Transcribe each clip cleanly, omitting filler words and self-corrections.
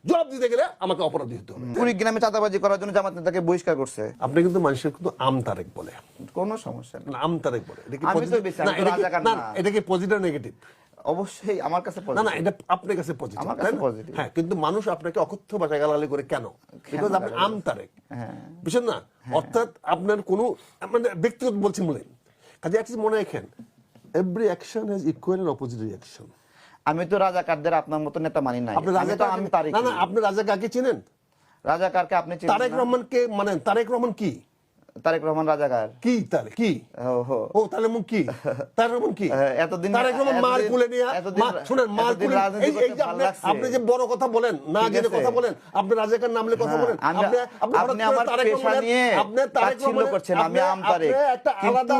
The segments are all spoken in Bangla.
জবাব দিতে গেলে আমাকে অপরাধী হতে হবে। কুড়িগ্রামে চাঁদাবাজি করার জন্য জামাত নেতাকে বহিষ্কার করছে। আপনি কিন্তু মানুষের কিন্তু আমতারেক বলে, কোনো সমস্যা নেই, আমতারেক বলে। এটা কি আমি তো পজিটিভ? বেশি, না, আমি তো রাজাকার না। এটা কি পজিটিভ নেগেটিভ? অবশ্যই আমার কাছে না positive। না, এটা আপনার কাছে পজিটিভ, আমার কাছে positive। হ্যাঁ, কিন্তু মানুষ আপনাকে অকথ্য ভাষায় গালাগালি করে কেন? বিকজ আপনি আমতারেক, বুঝছেন না? অর্থাৎ আপনার কোনো মানে ব্যক্তিগত বলছেন বলে কাজে একটা মনে রাখেন, every action has equal and opposite reaction. আমি তো রাজাকারদের আপনার মতো নেতা মানি নাই। আপনি আমি তো আমি তারিক না না, আপনি রাজাকারকে চিনেন? রাজাকারকে আপনি চিনেন? তারেক রহমানকে মানেন? তারেক রহমান কি? তারেক রহমান রাজাকার কি তার কি? ওহো, ও তাহলে মুখ কি? তারেক রহমান কি? এতদিন তারেক রহমান মার কুলে নিয়ে শুনেন, মার কুলে এই যে আপনি যে বড় কথা বলেন না, যে কথা বলেন, আপনি রাজাকার নামলে কথা বলেন, আপনি আমার পেশা নিয়ে আপনি তারেক তাচ্ছিল্য রহমান করছেন। আমি আম তারেক, একটা আলাদা,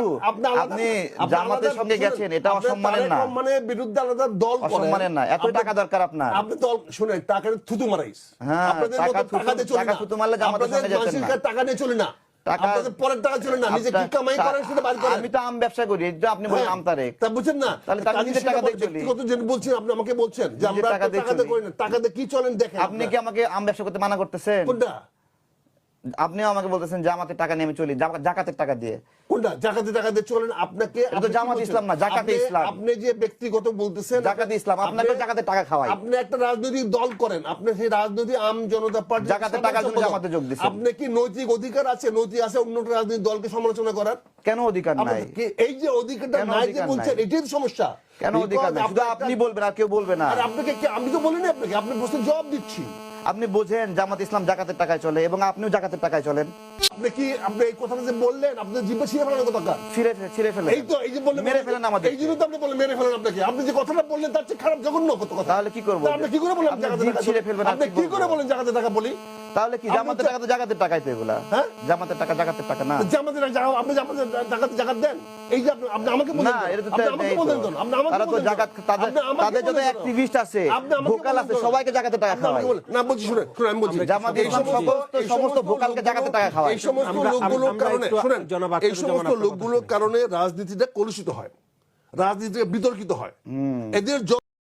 আপনি জামাতের সঙ্গে গেছেন, এটা অসম্মানের না? মানে বিরুদ্ধে আলাদা দল করেন, অসম্মানের না? এত টাকা দরকার আপনার? আপনি দল শুনেন, টাকা থুতু মারাইস, হ্যাঁ, আপনাদের মতো টাকা দিয়ে চলে না, থুতু মারলে জামাতের সঙ্গে যেতেন না। টাকা দিয়ে চলে না, আপনাদের পরের টাকা চলে না, নিজে কি কামাই করেন সেটা বাইর করেন। আমি তো আম ব্যবসা করি, এই যে আপনি বলেন আম তারেক, তা বুঝছেন না? তাহলে তার নিজের টাকা দিয়ে চলি। ব্যক্তিগত যে বলছেন, আপনি আমাকে বলছেন যে আমরা টাকা দিয়ে করি না, টাকা দিয়ে কি চলেন দেখেন। আপনি কি আমাকে আম ব্যবসা করতে মানা করতেছেন? কোনটা? আপনিও আমাকে বলতেছেন জামাতের টাকা নিয়ে আমি চলি, জাকাতের টাকা দিয়ে। কোনটা? জাকাতে টাকা দিয়ে চলেন আপনাকে? এটা তো জামাত ইসলাম না, জাকাতে ইসলাম। আপনি যে ব্যক্তিগত বলতেছেন জাকাতে ইসলাম, আপনাকে জাকাতের টাকা খাওয়াই। আপনি একটা রাজনৈতিক দল করেন, আপনি সেই রাজনৈতিক আম জনতা পার্টি জাকাতের টাকার জন্য জামাতে যোগ দিচ্ছেন। আপনি কি নৈতিক অধিকার আছে, নৈতিক আছে অন্য রাজনৈতিক দলকে সমালোচনা করার? কেন অধিকার নাই? এই যে অধিকারটা নাই যে বলছেন, এটাই তো সমস্যা। কেন অধিকার নাই? শুধু আপনি বলবেন আর কেউ বলবে না? আর আপনাকে আমি তো বলিনি আপনাকে, আপনি প্রশ্নের জবাব দিচ্ছি। আপনি বোঝেন জামাত ইসলাম জাকাতের টাকায় চলে এবং আপনিও জাকাতের টাকায় চলেন। আপনি কি আপনি এই কথাটা যে বললেন, আপনার জিভে ছিঁড়ে ফেলার কথা? ছিঁড়ে ফেলেন। এই তো এই যে বললেন মেরে ফেলেন আমাদের। এই জন্য তো আপনি বললেন মেরে ফেলেন আপনাকে। আপনি যে কথাটা বললেন তার চেয়ে খারাপ জঘন্য কথা। তাহলে কি করব? আপনি কি করে বলেন আপনি জাকাতের জিভ টাকা? ছিঁড়ে ফেলবেন, আপনি কি করে বলেন জাকাতের টাকা বলি? তাহলে কি জামাতের টাকা তো জাকাতের টাকাই তো এগুলা? হ্যাঁ, জামাতের টাকা জাকাতের টাকা না? জামাতের টাকা আপনি জামাতের টাকাতে জাকাত দেন? এই যে আপনি আমাকে বলেন না, এটা তো আপনি আমাকে বলেন তো, আপনি আমাকে তারা তো বলেন জাকাত, তাদের যত অ্যাক্টিভিস্ট আছে, ভোকাল আছে, সবাইকে জাকাতের টাকা খাওয়ায়। না বলছি, শুনেন আমি বলছি, জামাত ইসলাম সমস্ত ভোকালকে জাকাতের টাকা খাওয়ায়। এই সমস্ত লোকগুলোর কারণে শুনেন, এই সমস্ত লোকগুলোর কারণে রাজনীতিটা কলুষিত হয়, রাজনীতিটা বিতর্কিত হয়। এদের